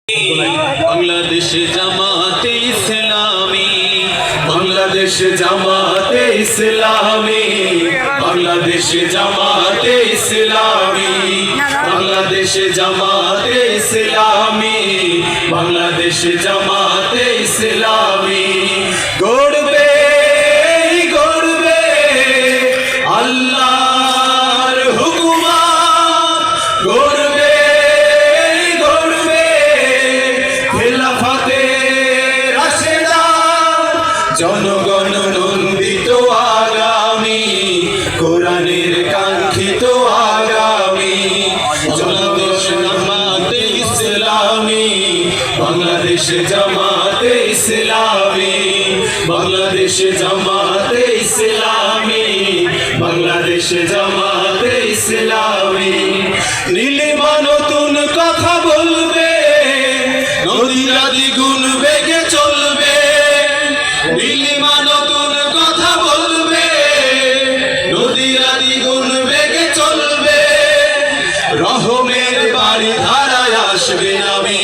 বাংলাদেশ জামাতে ইসলামী, বাংলাদেশ জামাতে ইসলামী, বাংলাদেশ জামাতে ইসলামী, বাংলাদেশ জামাতে ইসলামী, বাংলাদেশ জামাতে ইসলামী গড়বে গড়বে আল্লাহর হুকুমত, গড়বে গড়বে খেলাফতে রাশেদার, জনগণ নন্দিত আগামী, কোরআনের কাঙ্ক্ষিত আগামী, বাংলাদেশ জামাতে ইসলামী, বাংলাদেশ জামাতে ইসলামী, বাংলাদেশ জামাতে ইসলামী, বাংলাদেশ জামাতে ইসলামী। নীলিমা নতুন কথা বলবে, নদীরা দ্বিগুণ বেগে চলবে, নীলিমা নতুন কথা বলবে, নদীরা দ্বিগুণ বেগে চলবে, রহমের বাড়ি ধারায় আসবে নামি,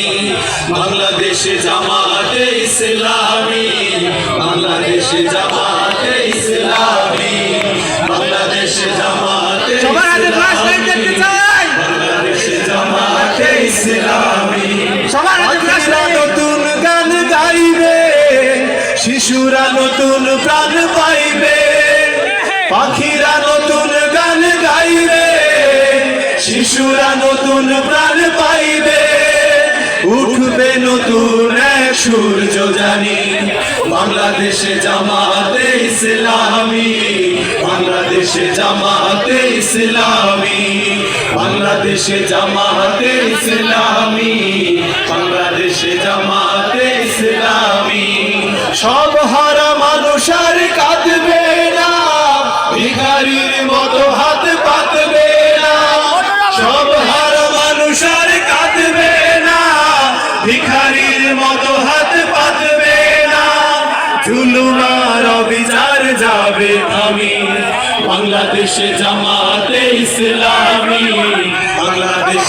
বাংলাদেশ জামাতে ইসলামী, বাংলাদেশ জামাতে ইসলামী, বাংলাদেশ জামাতে ইসলামী, বাংলাদেশ জামাতে ইসলামী। পাখিরা নতুন গান গাইবে, শিশুরা নতুন প্রাণ পাইবে, পাখিরা নতুন গান গাইবে, শিশুরা নতুন প্রাণ পাইবে, উঠবে নতুন এক সূর্য জানি, বাংলাদেশ জামাতে ইসলামী, বাংলাদেশ জামাতে ইসলামী, বাংলাদেশ জামাতে ইসলামী, বাংলাদেশ জামাতে ইসলামী। সব হারা মানুষ আর কাঁদবে না, ভিখারির মতো হাত পাতবে না, সব হারা মানুষ আর কাঁদবে না, ভিখারির মতো হাত পাতবে না, জুলুম আর অবিচার যাবে থামি, বাংলাদেশ জামাতে ইসলামী, বাংলাদেশ